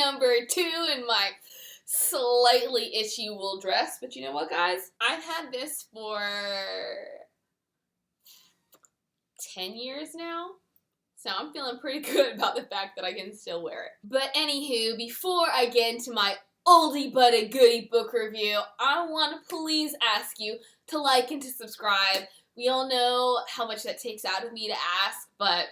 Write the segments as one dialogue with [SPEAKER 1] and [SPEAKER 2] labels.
[SPEAKER 1] number 2 in my slightly itchy wool dress. But you know what, guys? I've had this for 10 years now. So I'm feeling pretty good about the fact that I can still wear it. But anywho, before I get into my oldie but a goodie book review, I want to please ask you to like and to subscribe. We all know how much that takes out of me to ask, but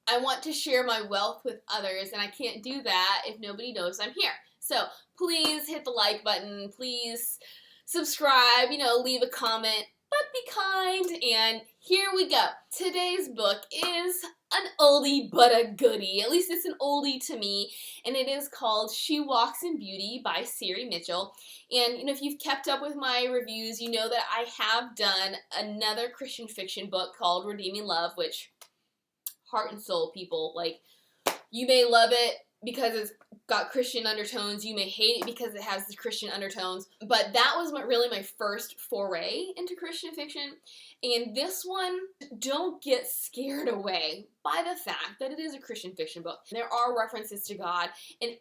[SPEAKER 1] I want to share my wealth with others, and I can't do that if nobody knows I'm here. So please hit the like button, please subscribe, leave a comment, but be kind, and here we go. Today's book is an oldie but a goodie. At least it's an oldie to me, and it is called She Walks in Beauty by Siri Mitchell. And if you've kept up with my reviews, you know that I have done another Christian fiction book called Redeeming Love, which, heart and soul, people, like, you may love it because it's got Christian undertones, you may hate it because it has the Christian undertones, but that was really my first foray into Christian fiction. And this one, don't get scared away by the fact that it is a Christian fiction book. There are references to God, and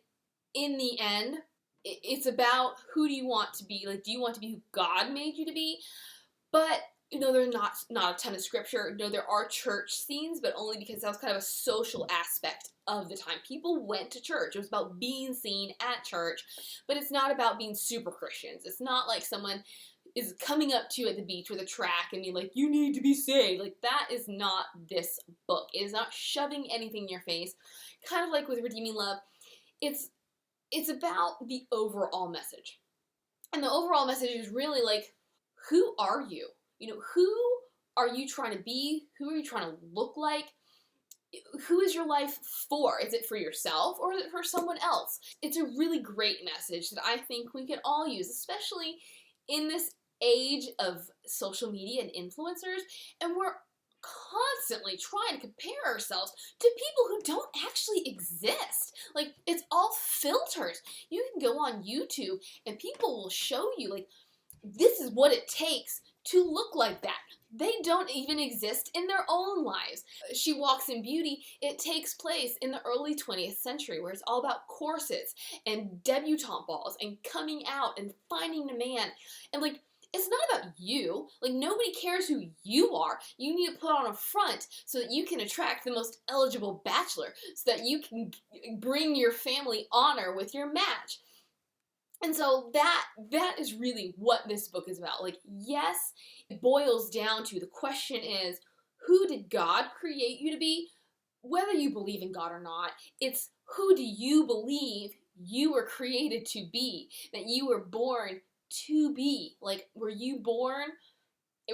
[SPEAKER 1] in the end, it's about who do you want to be. Like, do you want to be who God made you to be? But there's not a ton of scripture. There are church scenes, but only because that was kind of a social aspect of the time. People went to church. It was about being seen at church, but it's not about being super Christians. It's not like someone is coming up to you at the beach with a track and being like, you need to be saved. Like, that is not this book. It is not shoving anything in your face. Kind of like with Redeeming Love, it's about the overall message. And the overall message is really like, who are you? Who are you trying to be? Who are you trying to look like? Who is your life for? Is it for yourself or is it for someone else? It's a really great message that I think we can all use, especially in this age of social media and influencers, and we're constantly trying to compare ourselves to people who don't actually exist. Like, it's all filters. You can go on YouTube and people will show you, like, this is what it takes to look like that. They don't even exist in their own lives. She Walks in Beauty, it takes place in the early 20th century, where it's all about corsets and debutante balls and coming out and finding a man. And like, it's not about you. Like, nobody cares who you are. You need to put on a front so that you can attract the most eligible bachelor, so that you can bring your family honor with your match. And so that is really what this book is about. Like, yes, it boils down to, the question is, who did God create you to be? Whether you believe in God or not, it's who do you believe you were created to be, that you were born to be. Like, were you born?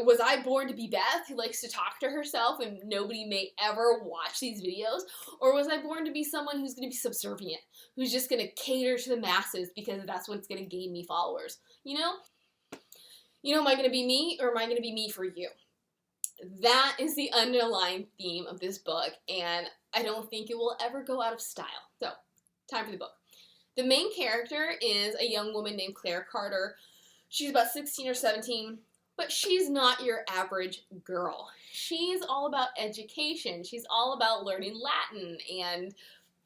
[SPEAKER 1] Was I born to be Beth, who likes to talk to herself and nobody may ever watch these videos? Or was I born to be someone who's going to be subservient, who's just going to cater to the masses because that's what's going to gain me followers? Am I going to be me, or am I going to be me for you? That is the underlying theme of this book, and I don't think it will ever go out of style. So, time for the book. The main character is a young woman named Claire Carter. She's about 16 or 17. But she's not your average girl. She's all about education. She's all about learning Latin and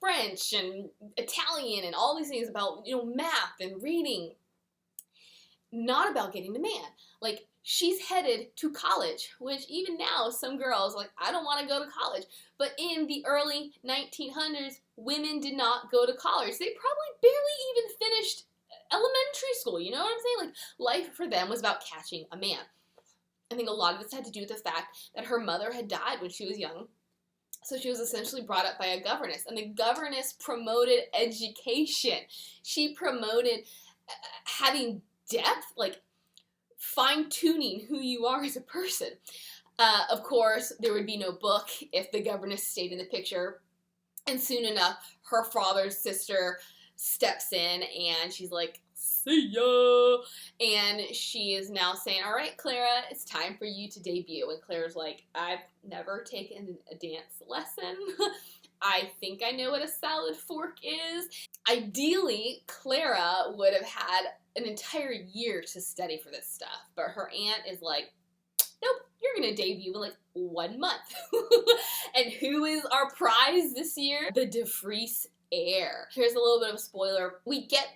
[SPEAKER 1] French and Italian and all these things about, math and reading. Not about getting the man. Like, she's headed to college, which even now some girls, like, I don't want to go to college. But in the early 1900s, women did not go to college. They probably barely even finished elementary school, you know what I'm saying? Like, life for them was about catching a man. I think a lot of this had to do with the fact that her mother had died when she was young. So she was essentially brought up by a governess, and the governess promoted education. She promoted having depth, like fine-tuning who you are as a person. Of course, there would be no book if the governess stayed in the picture, and soon enough, her father's sister steps in, and she's like, see ya! And she is now saying, all right, Clara, it's time for you to debut. And Clara's like, I've never taken a dance lesson. I think I know what a salad fork is. Ideally, Clara would have had an entire year to study for this stuff, but her aunt is like, nope, you're gonna debut in like 1 month. And who is our prize this year? The DeFreeze heir. Here's a little bit of a spoiler. We get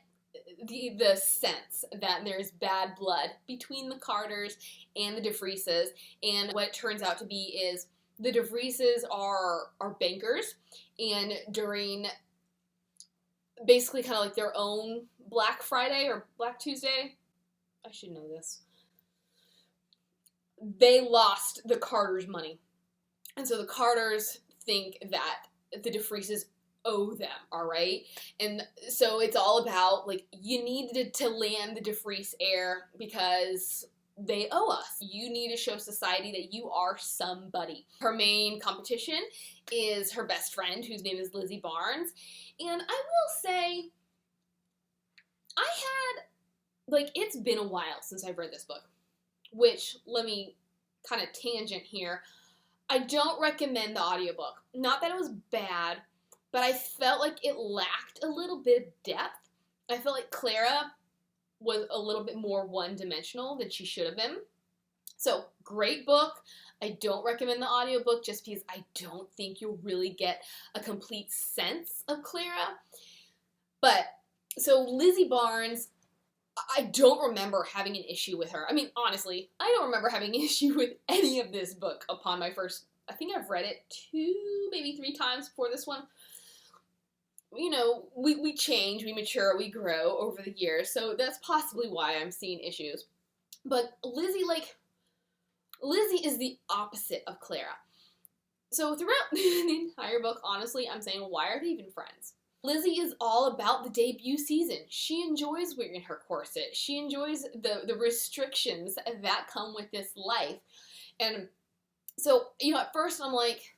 [SPEAKER 1] the sense that there's bad blood between the Carters and the DeVrieses, and what it turns out to be is the DeVrieses are bankers, and during basically kind of like their own Black Friday or Black Tuesday, I should know this, they lost the Carters' money. And so the Carters think that the DeVrieses owe them, all right? And so it's all about, like, you needed to land the DeVries heir because they owe us. You need to show society that you are somebody. Her main competition is her best friend, whose name is Lizzie Barnes. And I will say, it's been a while since I've read this book. Which, let me kind of tangent here. I don't recommend the audiobook. Not that it was bad, but I felt like it lacked a little bit of depth. I felt like Clara was a little bit more one-dimensional than she should have been. So, great book. I don't recommend the audiobook just because I don't think you'll really get a complete sense of Clara. But, so Lizzie Barnes, I don't remember having an issue with her. I mean, honestly, I don't remember having an issue with any of this book upon my first, I think I've read it 2, maybe 3 times before this one. You know, we change, we mature, we grow over the years, so that's possibly why I'm seeing issues. But Lizzie is the opposite of Clara. So throughout the entire book, honestly, I'm saying, why are they even friends? Lizzie is all about the debut season. She enjoys wearing her corset. She enjoys the restrictions that come with this life. And so, you know, at first I'm like,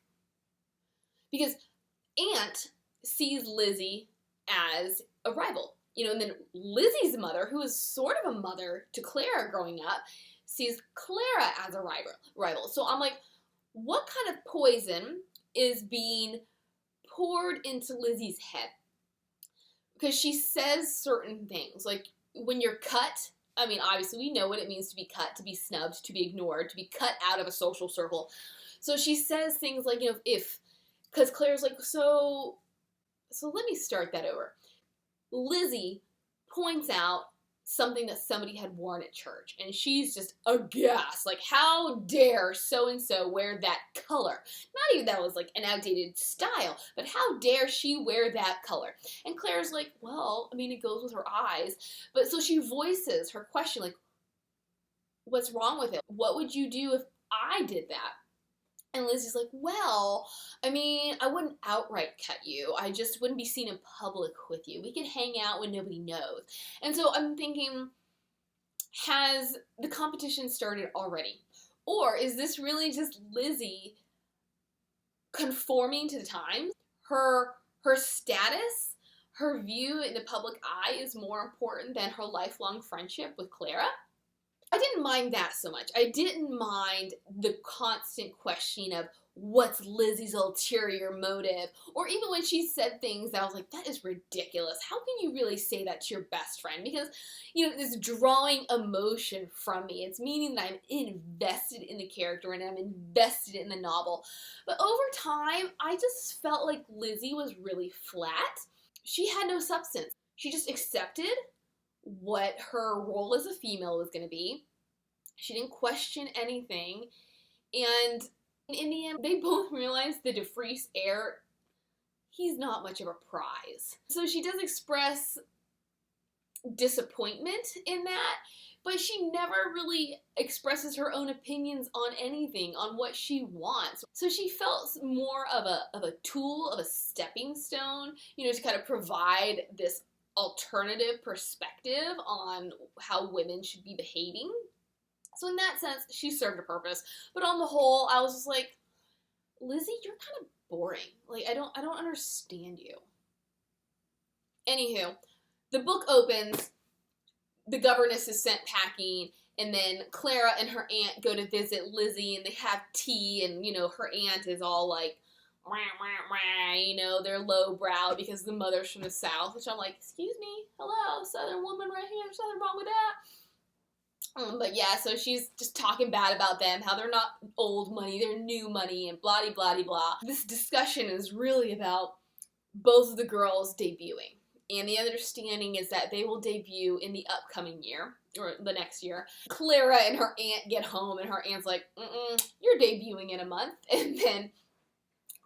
[SPEAKER 1] because Aunt sees Lizzie as a rival. You know, and then Lizzie's mother, who is sort of a mother to Clara growing up, sees Clara as a rival. So I'm like, what kind of poison is being poured into Lizzie's head? Because she says certain things, like when you're cut, I mean, obviously we know what it means to be cut, to be snubbed, to be ignored, to be cut out of a social circle. So she says things like, you know, because Claire's like, so let me start that over. Lizzie points out something that somebody had worn at church, and she's just aghast. Like, how dare so-and-so wear that color? Not even that it was like an outdated style, but how dare she wear that color? And Claire's like, well, I mean, it goes with her eyes. But so she voices her question, like, what's wrong with it? What would you do if I did that? And Lizzie's like, well, I mean, I wouldn't outright cut you. I just wouldn't be seen in public with you. We could hang out when nobody knows. And so I'm thinking, has the competition started already? Or is this really just Lizzie conforming to the times? Her status, her view in the public eye is more important than her lifelong friendship with Clara? I didn't mind that so much. I didn't mind the constant questioning of what's Lizzie's ulterior motive, or even when she said things that I was like, that is ridiculous. How can you really say that to your best friend? Because, you know, it's drawing emotion from me. It's meaning that I'm invested in the character and I'm invested in the novel. But over time, I just felt like Lizzie was really flat. She had no substance. She just accepted what her role as a female was going to be. She didn't question anything. And in the end, they both realized the DeVries heir, he's not much of a prize. So she does express disappointment in that, but she never really expresses her own opinions on anything, on what she wants. So she felt more of a tool, of a stepping stone, you know, to kind of provide this alternative perspective on how women should be behaving. So in that sense, she served a purpose. But on the whole, I was just like, Lizzie, you're kind of boring. Like, I don't understand you. Anywho, the book opens, the governess is sent packing, and then Clara and her aunt go to visit Lizzie, and they have tea, and, you know, her aunt is all like, wah, wah, wah, you know, they're lowbrow because the mother's from the South, which I'm like, excuse me, hello, Southern woman right here, there's nothing wrong with that. But yeah, so she's just talking bad about them, how they're not old money, they're new money, and blah, blah, blah, blah. This discussion is really about both of the girls debuting. And the understanding is that they will debut in the upcoming year, or the next year. Clara and her aunt get home, and her aunt's like, you're debuting in a month. And then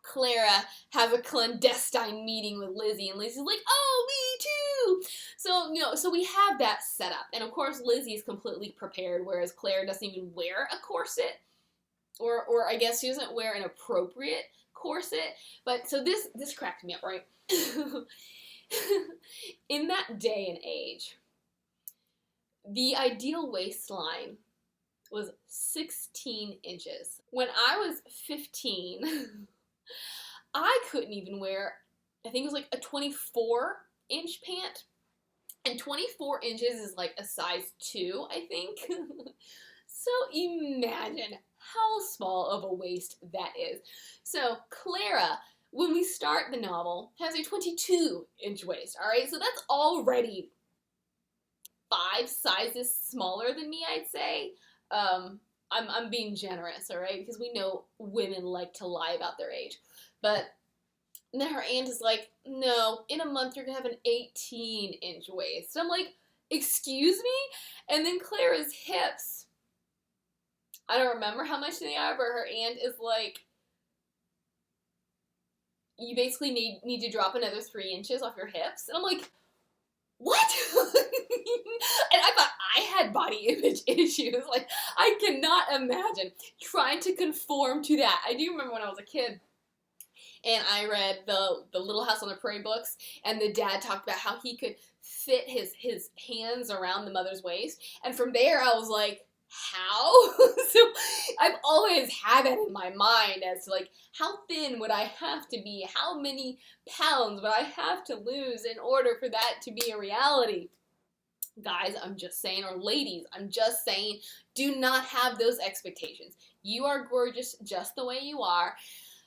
[SPEAKER 1] Clara has a clandestine meeting with Lizzie, and Lizzie's like, oh, me too! So we have that set up. And of course, Lizzie's completely prepared, whereas Clara doesn't even wear a corset. Or I guess she doesn't wear an appropriate corset. But so this cracked me up, right? In that day and age, the ideal waistline was 16 inches. When I was 15, I couldn't even wear, I think it was like a 24-inch pant. And 24 inches is like a size 2, I think. So imagine how small of a waist that is. So Clara, when we start the novel, has a 22-inch waist, all right? So that's already 5 sizes smaller than me, I'd say. I'm being generous, all right? Because we know women like to lie about their age. But then her aunt is like, no, in a month you're going to have an 18-inch waist. I'm like, excuse me? And then Clara's hips, I don't remember how much they are, but her aunt is like, you basically need to drop another 3 inches off your hips. And I'm like, what? And I thought I had body image issues. Like, I cannot imagine trying to conform to that. I do remember when I was a kid, and I read the Little House on the Prairie books, and the dad talked about how he could fit his hands around the mother's waist. And from there, I was like, how? So I've always had that in my mind as to, like, how thin would I have to be? How many pounds would I have to lose in order for that to be a reality? Guys, I'm just saying, or ladies, I'm just saying, do not have those expectations. You are gorgeous just the way you are.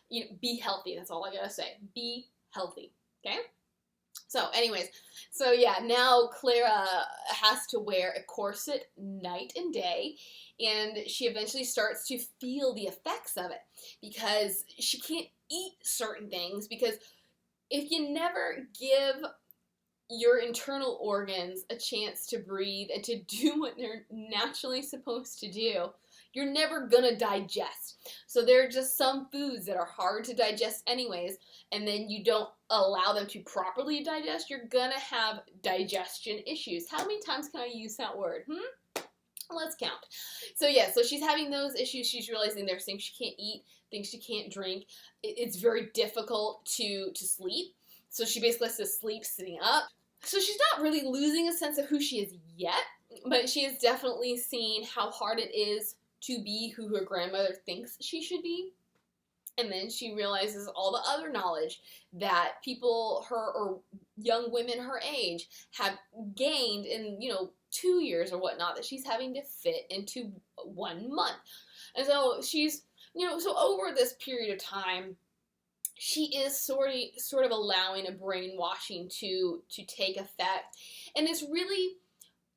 [SPEAKER 1] You know, be healthy. That's all I gotta say. Be healthy. Okay? So anyways, so yeah, now Clara has to wear a corset night and day, and she eventually starts to feel the effects of it because she can't eat certain things, because if you never give your internal organs a chance to breathe and to do what they're naturally supposed to do, you're never gonna digest. So there are just some foods that are hard to digest anyways, and then you don't allow them to properly digest, you're gonna have digestion issues. How many times can I use that word? Let's count. So yeah, so she's having those issues. She's realizing there's things she can't eat, things she can't drink. It's very difficult to sleep. So she basically has to sleep sitting up. So she's not really losing a sense of who she is yet, but she has definitely seen how hard it is to be who her grandmother thinks she should be. And then she realizes all the other knowledge that people or young women her age have gained in, 2 years or whatnot, that she's having to fit into 1 month. And so she's, so over this period of time, she is sort of allowing a brainwashing to take effect. And it's really,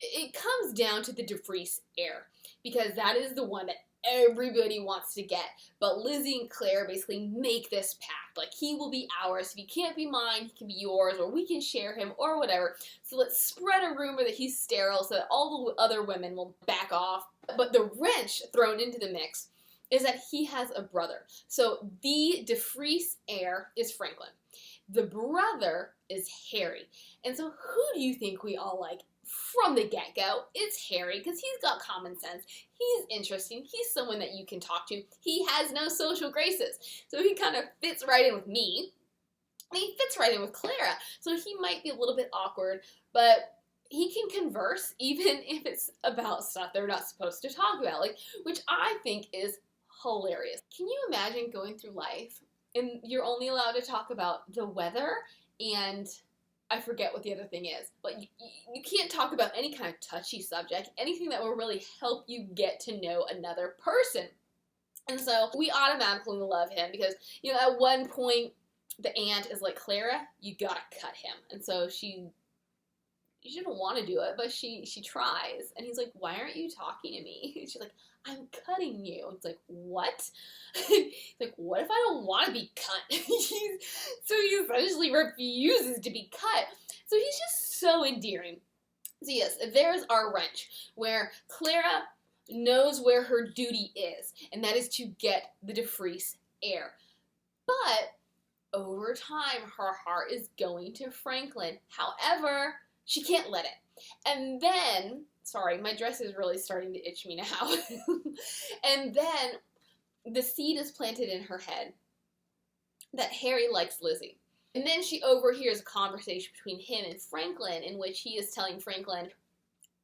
[SPEAKER 1] it comes down to the DeFreeze heir, because that is the one that everybody wants to get. But Lizzie and Claire basically make this pact. Like, he will be ours. If he can't be mine, he can be yours, or we can share him, or whatever. So let's spread a rumor that he's sterile so that all the other women will back off. But the wrench thrown into the mix is that he has a brother. So the DeFreeze heir is Franklin. The brother is Harry. And so who do you think we all like from the get-go? It's Harry, because he's got common sense. He's interesting. He's someone that you can talk to. He has no social graces. So he kind of fits right in with me. And he fits right in with Clara. So he might be a little bit awkward, but he can converse even if it's about stuff they're not supposed to talk about, like, which I think is hilarious. Can you imagine going through life and you're only allowed to talk about the weather and I forget what the other thing is, but you can't talk about any kind of touchy subject, anything that will really help you get to know another person. And so we automatically love him because, at one point the aunt is like, Clara, you gotta cut him. And so she didn't want to do it, but she tries. And he's like, why aren't you talking to me? She's like, I'm cutting you. It's like, what? He's like, what if I don't want to be cut? So he essentially refuses to be cut. So he's just so endearing. So yes, there's our wrench, where Clara knows where her duty is, and that is to get the DeFreeze heir. But over time, her heart is going to Franklin. However, she can't let it. And then, sorry, my dress is really starting to itch me now. And then the seed is planted in her head that Harry likes Lizzie. And then she overhears a conversation between him and Franklin in which he is telling Franklin,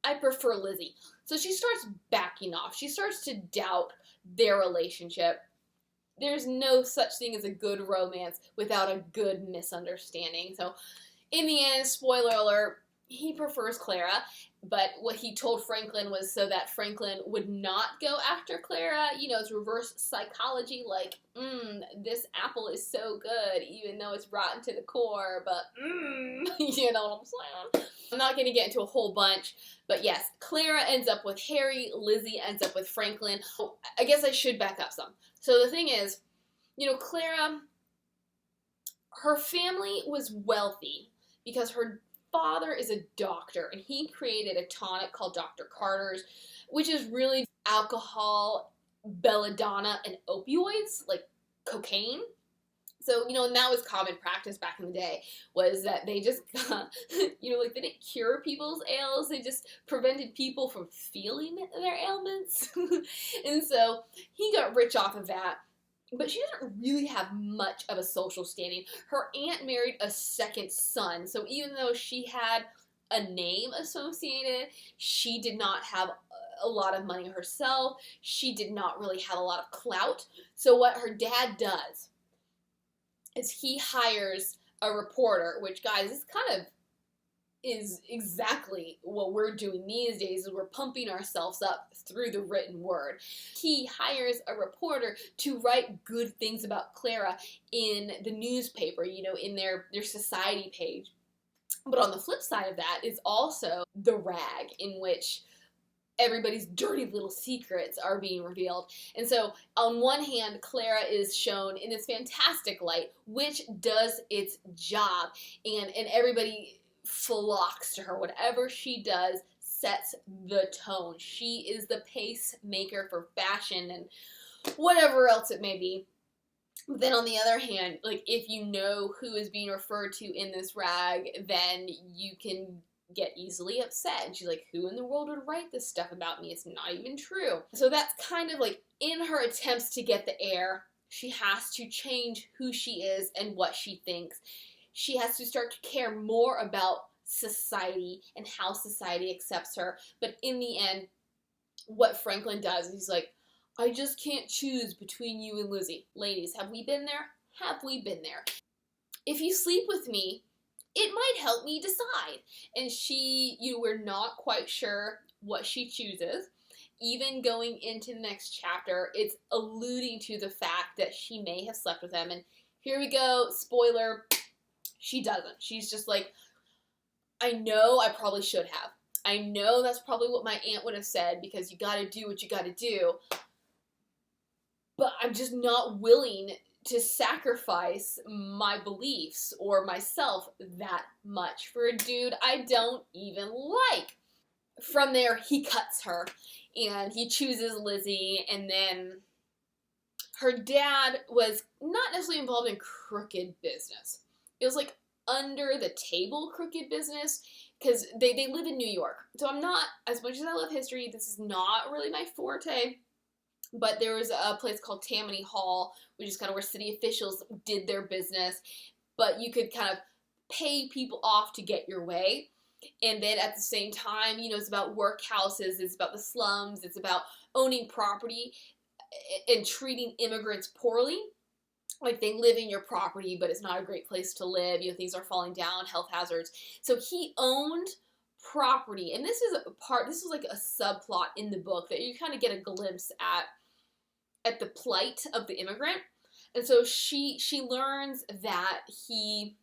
[SPEAKER 1] I prefer Lizzie. So she starts backing off. She starts to doubt their relationship. There's no such thing as a good romance without a good misunderstanding. So in the end, spoiler alert, he prefers Clara, but what he told Franklin was so that Franklin would not go after Clara. You know, it's reverse psychology, like, this apple is so good, even though it's rotten to the core, but, you know what I'm saying? I'm not going to get into a whole bunch, but yes, Clara ends up with Harry, Lizzie ends up with Franklin. Oh, I guess I should back up some. So the thing is, you know, Clara, her family was wealthy because her father is a doctor, and he created a tonic called Dr. Carter's, which is really alcohol, belladonna, and opioids, like cocaine. So, you know, and that was common practice back in the day, was that they just, you know, like, they didn't cure people's ails, they just prevented people from feeling their ailments. And so he got rich off of that. But she doesn't really have much of a social standing. Her aunt married a second son, so even though she had a name associated, she did not have a lot of money herself. She did not really have a lot of clout. So what her dad does is he hires a reporter, which, guys, this kind of is exactly what we're doing these days, is we're pumping ourselves up through the written word. He hires a reporter to write good things about Clara in the newspaper, you know, in their society page. But on the flip side of that is also the rag in which everybody's dirty little secrets are being revealed. And so, on one hand, Clara is shown in this fantastic light, which does its job, and everybody flocks to her. Whatever she does sets the tone. She is the pacemaker for fashion and whatever else it may be. But then on the other hand, like, if you know who is being referred to in this rag, then you can get easily upset. And she's like, who in the world would write this stuff about me? It's not even true. So that's kind of like, in her attempts to get the heir, she has to change who she is and what she thinks. She has to start to care more about society and how society accepts her. But in the end, what Franklin does is he's like, I just can't choose between you and Lizzie. Ladies, have we been there? Have we been there? If you sleep with me, it might help me decide. And we're not quite sure what she chooses. Even going into the next chapter, it's alluding to the fact that she may have slept with him. And here we go, spoiler, she doesn't. She's just like, I know I probably should have. I know that's probably what my aunt would have said, because you gotta do what you gotta do. But I'm just not willing to sacrifice my beliefs or myself that much for a dude I don't even like. From there, he cuts her, and he chooses Lizzie, and then her dad was not necessarily involved in crooked business. It was like under the table crooked business, because they live in New York. So I'm not, as much as I love history, this is not really my forte. But there was a place called Tammany Hall, which is kind of where city officials did their business. But you could kind of pay people off to get your way. And then at the same time, you know, it's about workhouses, it's about the slums, it's about owning property and treating immigrants poorly. Like, they live in your property, but it's not a great place to live. You know, things are falling down, health hazards. So he owned property. And this is like a subplot in the book that you kind of get a glimpse at the plight of the immigrant. And so she learns that he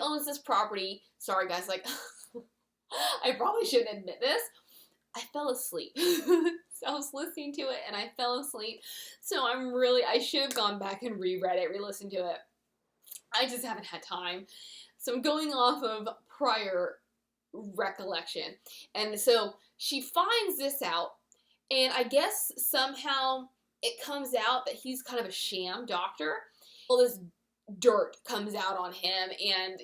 [SPEAKER 1] owns this property. Sorry guys, like, I probably shouldn't admit this. I fell asleep. I was listening to it and I fell asleep. So I should have gone back and reread it, re-listened to it. I just haven't had time. So I'm going off of prior recollection. And so she finds this out, and I guess somehow it comes out that he's kind of a sham doctor. All this dirt comes out on him, and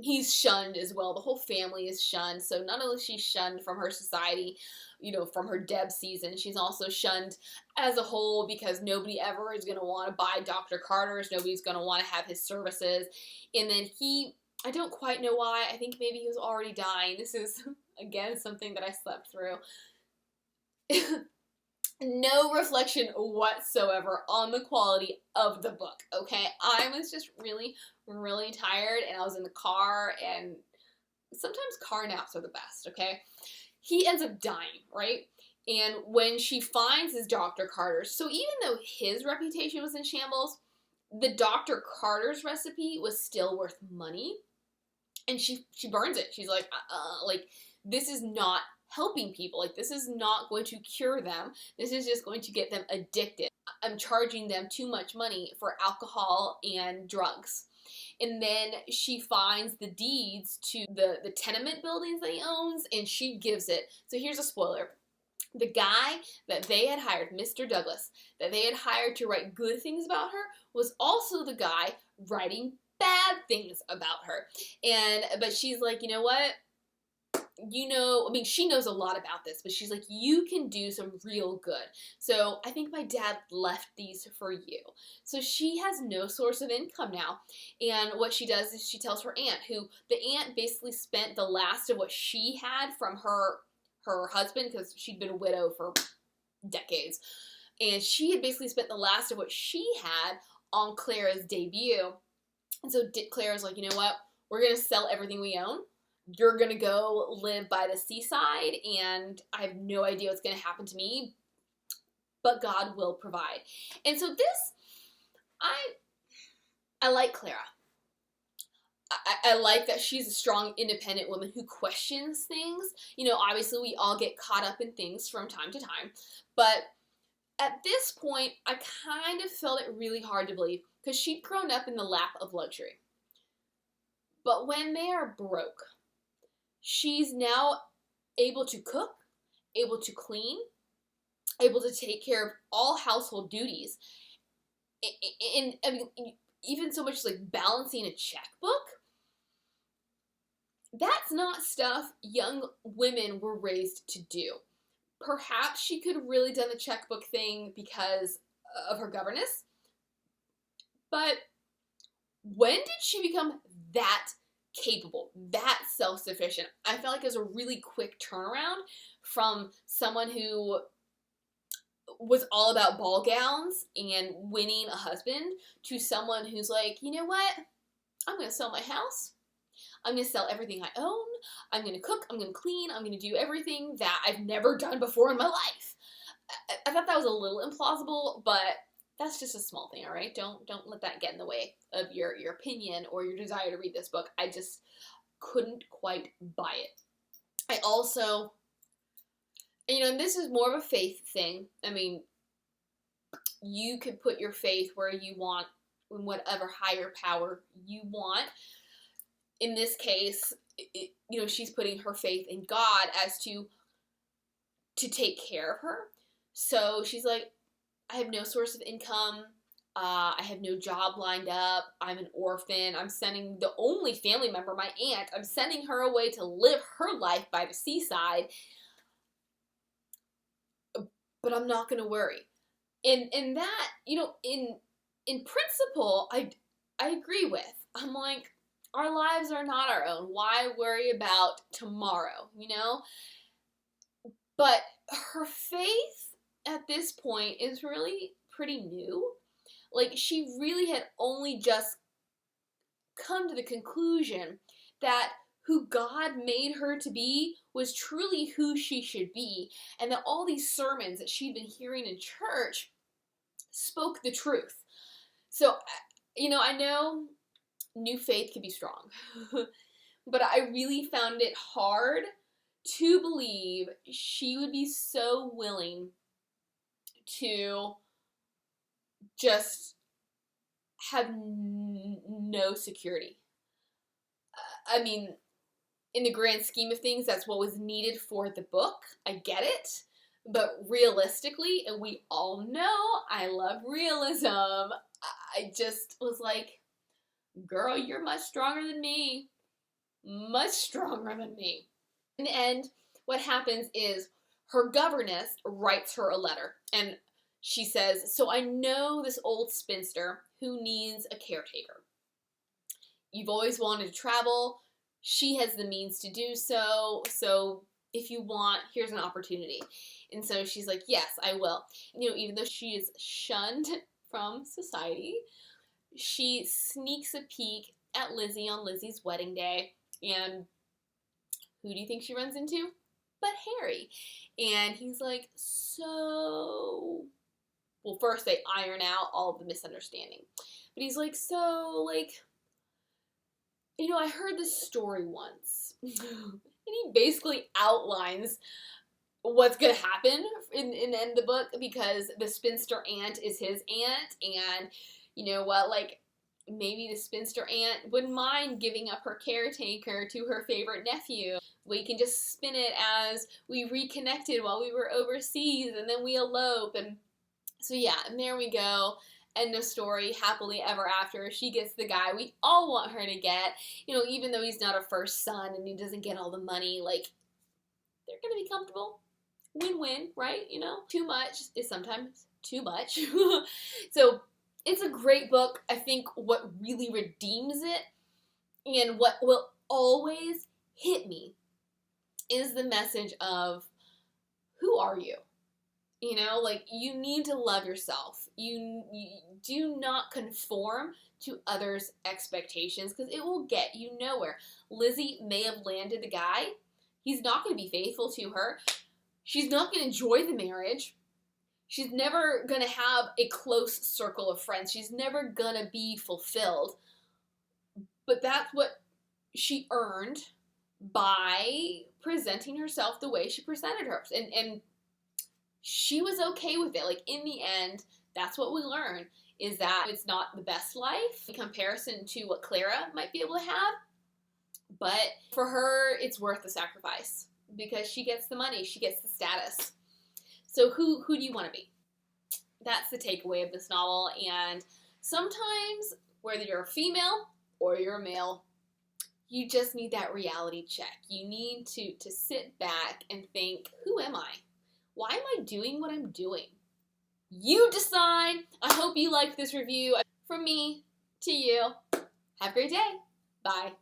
[SPEAKER 1] he's shunned as well. The whole family is shunned. So not only is she shunned from her society, from her Deb season, she's also shunned as a whole because nobody ever is going to want to buy Dr. Carter's. Nobody's going to want to have his services. And then I don't quite know why. I think maybe he was already dying. This is, again, something that I slept through. No reflection whatsoever on the quality of the book, okay? I was just really, really tired, and I was in the car, and sometimes car naps are the best, okay? He ends up dying, right? And when she finds his Dr. Carter's, so even though his reputation was in shambles, the Dr. Carter's recipe was still worth money, and she burns it. She's like, this is not helping people. Like, this is not going to cure them. This is just going to get them addicted. I'm charging them too much money for alcohol and drugs. And then she finds the deeds to the tenement buildings that he owns, and she gives it. So here's a spoiler. The guy that they had hired, Mr. Douglas, that they had hired to write good things about her, was also the guy writing bad things about her. But she's like, you know what? She knows a lot about this, but she's like, you can do some real good. So I think my dad left these for you. So she has no source of income now. And what she does is she tells her aunt, who the aunt basically spent the last of what she had from her husband, because she'd been a widow for decades. And she had basically spent the last of what she had on Clara's debut. And so Clara's like, you know what? We're going to sell everything we own. You're going to go live by the seaside, and I have no idea what's going to happen to me, but God will provide. And so I like Clara. I like that she's a strong, independent woman who questions things. Obviously we all get caught up in things from time to time, but at this point, I kind of felt it really hard to believe, because she'd grown up in the lap of luxury. But when they are broke, she's now able to cook, able to clean, able to take care of all household duties. And even so much like balancing a checkbook. That's not stuff young women were raised to do. Perhaps she could have really done the checkbook thing because of her governess. But when did she become that capable, that self-sufficient? I felt like it was a really quick turnaround from someone who was all about ball gowns and winning a husband to someone who's like, you know what? I'm going to sell my house. I'm going to sell everything I own. I'm going to cook. I'm going to clean. I'm going to do everything that I've never done before in my life. I thought that was a little implausible, but that's just a small thing, all right? Don't let that get in the way of your opinion or your desire to read this book. I just couldn't quite buy it. I also, and this is more of a faith thing. I mean, you could put your faith where you want, in whatever higher power you want. In this case, she's putting her faith in God as to take care of her. So she's like, I have no source of income. I have no job lined up. I'm an orphan. I'm sending the only family member, my aunt, I'm sending her away to live her life by the seaside. But I'm not going to worry. And that, in principle, I agree with. I'm like, our lives are not our own. Why worry about tomorrow, But her faith at this point is really pretty new. Like, she really had only just come to the conclusion that who God made her to be was truly who she should be, and that all these sermons that she'd been hearing in church spoke the truth. So, I know new faith can be strong, but I really found it hard to believe she would be so willing to just have no security. I mean, in the grand scheme of things, that's what was needed for the book. I get it. But realistically, and we all know I love realism, I just was like, girl, you're much stronger than me. Much stronger than me. In the end, what happens is her governess writes her a letter. And she says, so I know this old spinster who needs a caretaker. You've always wanted to travel. She has the means to do so. So if you want, here's an opportunity. And so she's like, yes, I will. You know, even though she is shunned from society, she sneaks a peek at Lizzie on Lizzie's wedding day. And who do you think she runs into? But Harry. And he's like, so... Well, first they iron out all of the misunderstanding. But he's like, so, like, you know, I heard this story once. And he basically outlines what's going to happen in the end of the book, because the spinster aunt is his aunt, and you know what, like, maybe the spinster aunt wouldn't mind giving up her caretaker to her favorite nephew. We can just spin it as we reconnected while we were overseas, and then we elope, and so yeah, and there we go. End of story, happily ever after. She gets the guy we all want her to get, you know, even though he's not a first son and he doesn't get all the money, like, they're gonna be comfortable. Win-win, right? You know, too much is sometimes too much. So it's a great book. I think what really redeems it and what will always hit me is the message of, who are you? You know, like, you need to love yourself. You do not conform to others' expectations, because it will get you nowhere. Lizzie may have landed the guy. He's not going to be faithful to her. She's not going to enjoy the marriage. She's never going to have a close circle of friends. She's never going to be fulfilled. But that's what she earned by presenting herself the way she presented her. And she was okay with it. Like, in the end, that's what we learn, is that it's not the best life in comparison to what Clara might be able to have. But for her, it's worth the sacrifice, because she gets the money, she gets the status. So who do you want to be? That's the takeaway of this novel. And sometimes, whether you're a female or you're a male, you just need that reality check. You need to sit back and think, who am I? Why am I doing what I'm doing? You decide. I hope you liked this review. From me to you. Have a great day. Bye.